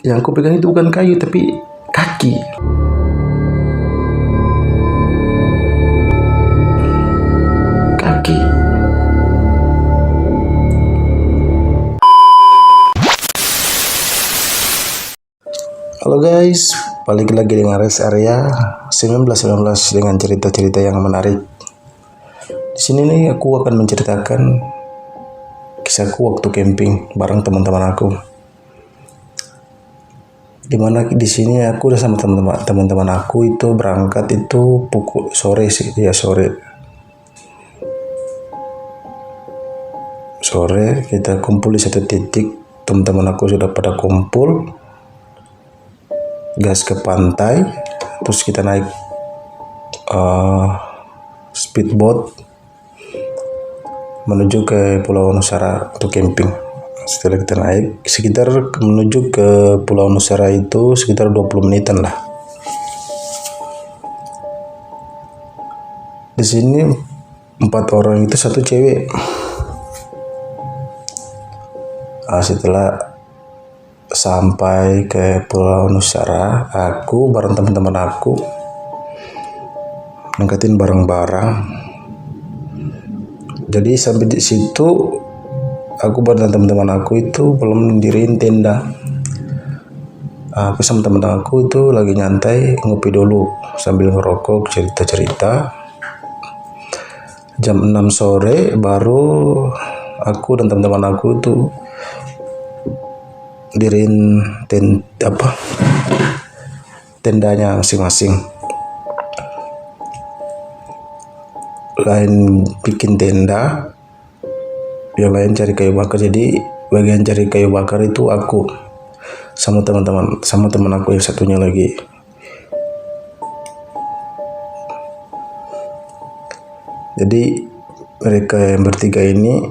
Yang aku pegang itu bukan kayu tapi kaki. Kaki. Halo guys, balik lagi dengan Rest Area 1919 dengan cerita-cerita yang menarik. Di sini nih aku akan menceritakan kisahku waktu camping bareng teman-teman aku. Dimana di sini aku udah sama teman-teman aku itu berangkat itu pukul sore sih, ya sore kita kumpul di satu titik. Teman-teman aku sudah pada kumpul, gas ke pantai, terus kita naik speedboat menuju ke Pulau Nusara untuk camping. Setelah kita naik sekitar menuju ke Pulau Nusara itu sekitar 20 menitan lah. Di sini 4 orang itu satu cewek. Setelah sampai ke Pulau Nusara, aku bareng teman-teman aku ngangkatin barang-barang. Jadi sampai di situ aku bareng teman-teman aku itu belum mendiriin tenda. Aku sama teman-teman aku itu lagi nyantai ngopi dulu sambil ngerokok cerita-cerita. Jam 6 sore baru aku dan teman-teman aku itu diriin tendanya masing-masing. Lain bikin tenda, yang lain cari kayu bakar. Jadi bagian cari kayu bakar itu aku sama teman aku yang satunya lagi. Jadi mereka yang bertiga ini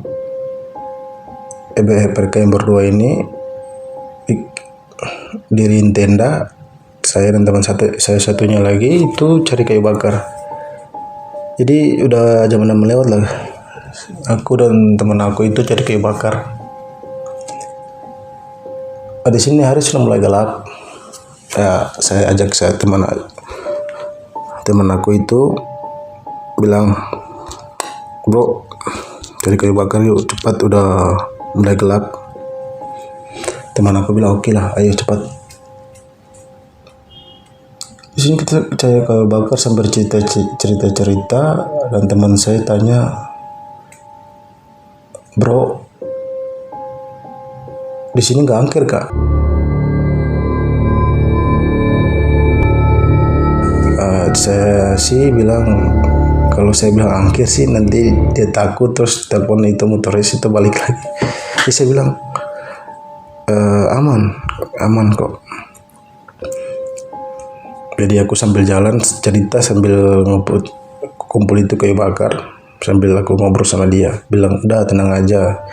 mereka yang berdua ini diriin tenda, saya dan saya satunya lagi itu cari kayu bakar. Jadi udah jam 6 lewat lah. Aku dan teman aku itu cari kayu bakar. Di sini hari sudah mulai gelap. Saya ajak teman aku itu bilang, "Bro, cari kayu bakar yuk, cepat udah mulai gelap." Teman aku bilang, "Oke lah, ayo cepat." Di sini kita cari kayu bakar sambil cerita dan teman saya tanya, "Bro, di sini nggak angker kak?" Saya sih bilang, kalau saya bilang angker sih nanti dia takut terus telepon itu motoris itu balik lagi. Jadi saya bilang, aman kok. Jadi aku sambil jalan cerita sambil kumpul itu kayu bakar, sambil aku ngobrol sama dia, bilang, "Udah tenang aja,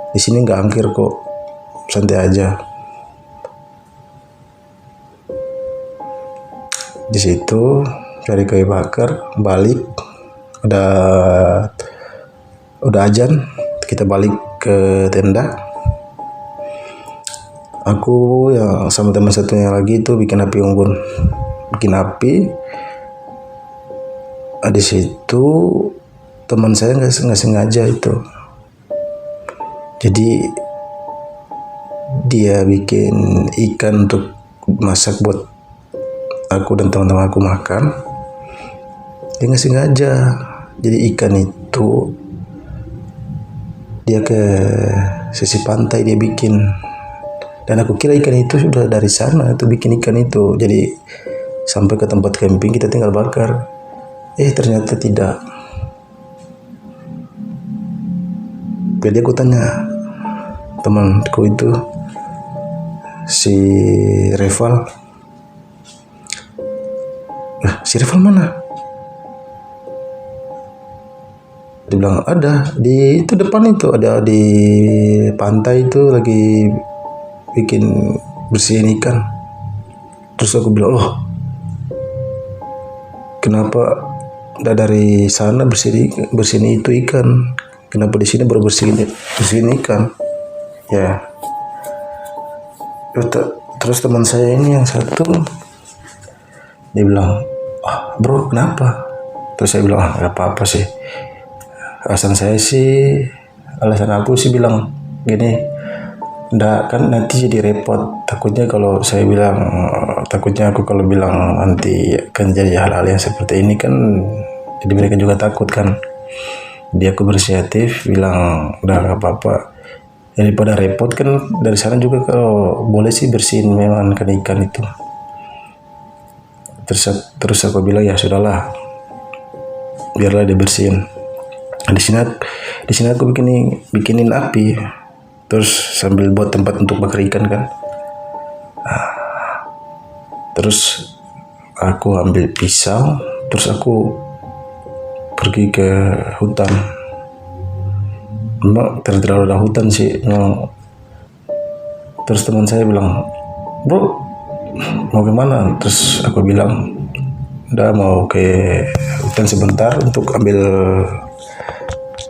di sini nggak angker kok, santai aja." Di situ cari kayu bakar, balik, udah azan, kita balik ke tenda. Aku yang sama teman satunya lagi itu bikin api unggun. Di situ teman saya nggak sengaja itu. Jadi dia bikin ikan untuk masak buat aku dan teman-teman aku makan. Dia nggak sengaja. Jadi ikan itu dia ke sisi pantai dia bikin. Dan aku kira ikan itu sudah dari sana itu bikin ikan itu. Jadi sampai ke tempat camping kita tinggal bakar. Ternyata tidak. Jadi aku tanya temanku itu, si Reval, si Reval mana? Dia bilang, ada di itu depan itu, ada di pantai itu lagi bikin bersihin ikan. Terus aku bilang, "Loh, kenapa udah dari sana bersihin itu ikan? Kenapa di sini baru bersihin ikan?" Ya, Terus teman saya ini yang satu dia bilang, bro kenapa? Terus saya bilang, nggak apa-apa sih. Alasan aku sih bilang gini, nggak kan nanti jadi repot. Takutnya aku kalau bilang nanti akan jadi hal-hal yang seperti ini kan, jadi mereka juga takut kan. Dia aku berinisiatif bilang, udah nggak apa-apa. Daripada repot kan dari sana juga kalau boleh sih bersihin memang ikan itu. Terus aku bilang ya sudahlah, biarlah dibersihin. Di sini aku bikinin api, terus sambil buat tempat untuk bakar ikan kan. Terus aku ambil pisau, terus aku pergi ke hutan. Memang terlalu ada hutan sih. Terus teman saya bilang, bro mau kemana? Terus aku bilang, udah mau ke hutan sebentar untuk ambil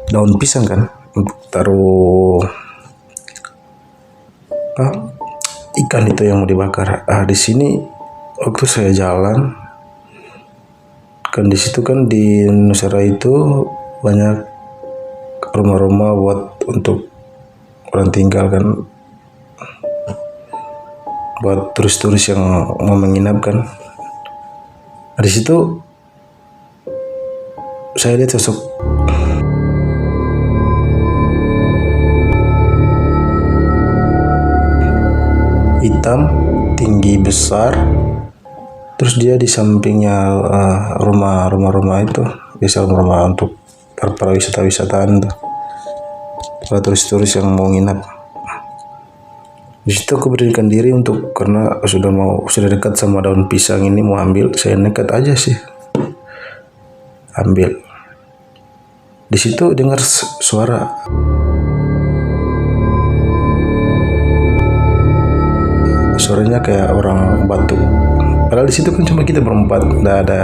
daun pisang kan, untuk taruh ikan itu yang mau dibakar. Di sini waktu saya jalan kan, di situ kan di Nusara itu banyak rumah-rumah buat untuk orang tinggal kan, buat turis-turis yang mau menginap kan. Di situ saya lihat sosok hitam tinggi besar, terus dia di sampingnya rumah-rumah itu biasa rumah untuk para wisatawan tuh, para turis-turis yang mau nginap. Di situ aku berdirikan diri karena sudah dekat sama daun pisang ini mau ambil, saya nekat aja sih ambil. Di situ dengar suara suaranya kayak orang batuk. Padahal di situ kan cuma kita berempat, nggak ada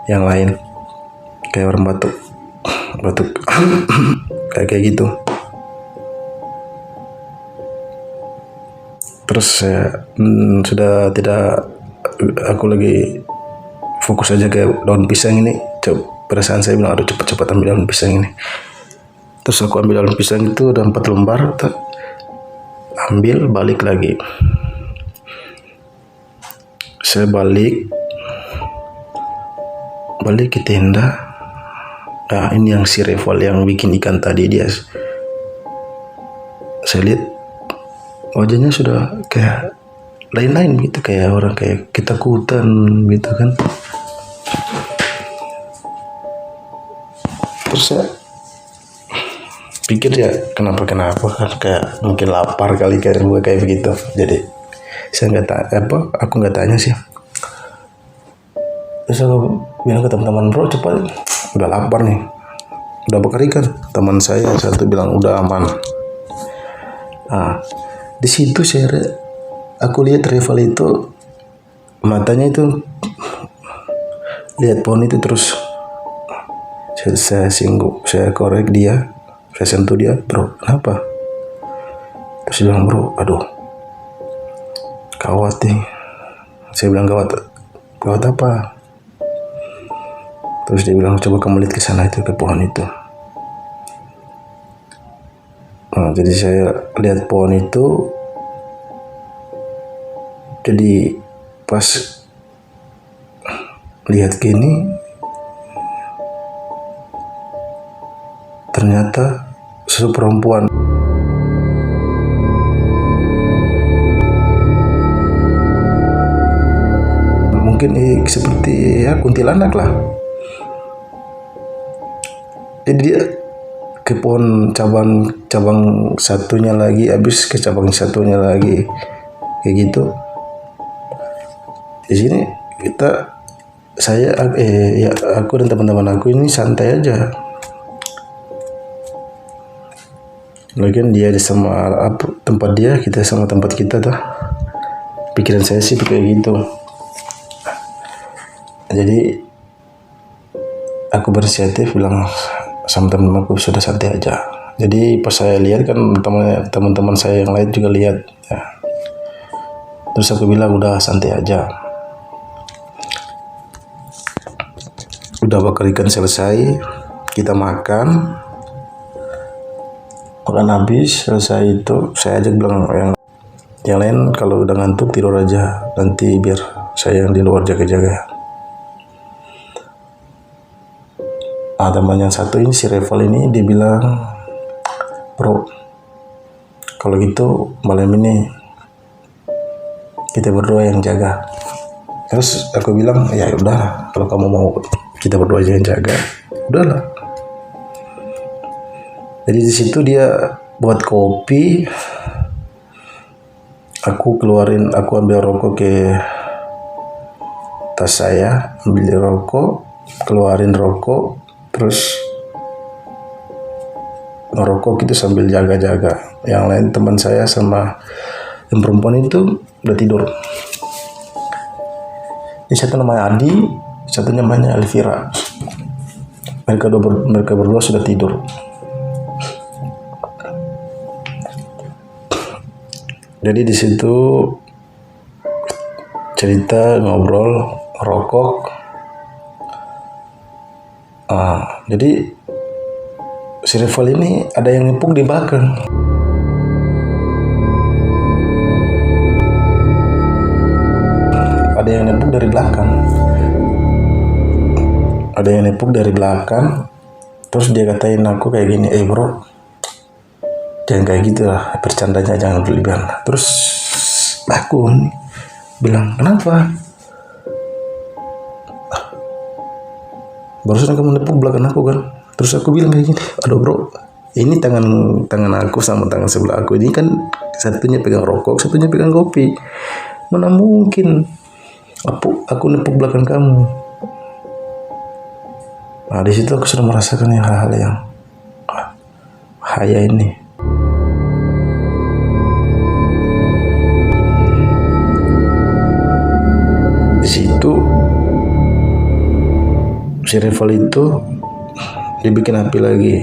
yang lain. Kayak orang batuk kayak gitu. Terus saya sudah tidak, aku lagi fokus aja ke daun pisang ini. Perasaan saya bilang, aduh cepat-cepat ambil daun pisang ini. Terus aku ambil daun pisang itu ada 4 lembar, ambil balik lagi. Saya balik ke tenda. Ini yang si rival yang bikin ikan tadi, dia saya lihat wajahnya sudah kayak lain-lain gitu, kayak orang kayak ketakutan gitu kan. Terus saya pikir ya kenapa kan, kayak mungkin lapar kali kayak begitu. Jadi saya aku nggak tanya sih. Terus aku bilang ke teman-teman, bro cepat, udah lapar nih, udah bakar ikan. Teman saya satu bilang udah aman. Di situ aku lihat rival itu matanya itu lihat pohon itu, terus saya korek dia, saya sentuh dia, bro kenapa? Terus dia bilang, bro aduh gawat nih. Saya bilang gawat apa? Terus dia bilang, coba kamu lihat ke sana itu, ke pohon itu. Jadi saya lihat pohon itu, jadi pas lihat gini ternyata sosok perempuan. Mungkin seperti ya kuntilanak lah. Jadi dia ke pohon cabang satunya lagi, habis ke cabang satunya lagi, kayak gitu. Di sini aku dan teman-teman aku ini santai aja. Lagian dia sama tempat dia, kita sama tempat kita tuh. Pikiran saya sih kayak gitu. Jadi aku berinisiatif bilang sama teman-teman aku, sudah santai aja. Jadi pas saya lihat kan teman-teman saya yang lain juga lihat ya. Terus aku bilang udah santai aja. Udah bakar ikan selesai, kita makan habis selesai itu saya ajak bilang yang lain kalau udah ngantuk tidur aja, nanti biar saya yang di luar jaga-jaga. Teman yang satu ini, si Reval ini, dia bilang, bro, kalau gitu malam ini kita berdua yang jaga. Terus aku bilang, ya udah, kalau kamu mau kita berdua aja yang jaga, udahlah. Jadi di situ dia buat kopi, aku ambil rokok ke tas saya, ambil rokok, keluarin rokok, terus ngerokok gitu sambil jaga-jaga. Yang lain teman saya sama yang perempuan itu udah tidur. Ini satu namanya Adi, satu namanya Elvira. Mereka berdua sudah tidur. Jadi di situ cerita, ngobrol, rokok. Jadi si Reval ini ada yang nipuk di belakang. Ada yang nipuk dari belakang. Terus dia katain aku kayak gini, bro, jangan kayak gitu lah, bercandanya jangan berlebihan. Terus aku bilang, kenapa? Barusan kamu nepuk belakang aku kan? Terus aku bilang kayak gini, aduh bro, ini tangan aku sama tangan sebelah aku ini kan satunya pegang rokok, satunya pegang kopi. Mana mungkin aku nepuk belakang kamu? Nah di situ aku sudah merasakan hal-hal yang bahaya ini. Di situ si Reval itu dia bikin api lagi,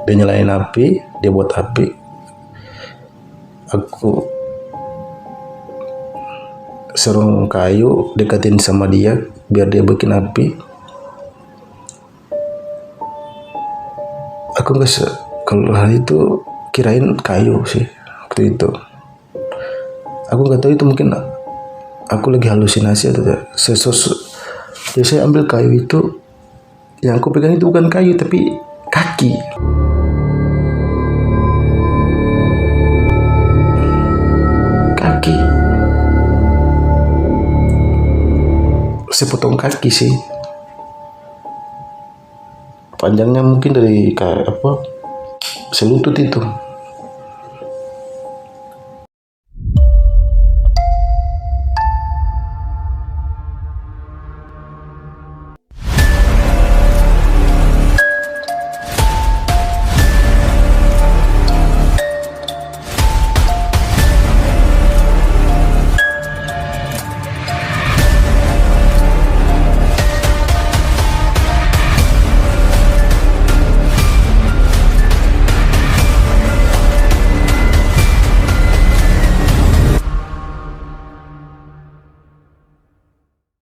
dia nyalain api, dia buat api. Aku serung kayu dekatin sama dia biar dia bikin api. Aku kalau hal itu kirain kayu sih waktu itu. Aku nggak tahu itu, mungkin aku lagi halusinasi atau jadi saya ambil kayu itu, yang aku pegang itu bukan kayu tapi kaki. Sepotong kaki sih, panjangnya mungkin dari kayak selutut itu.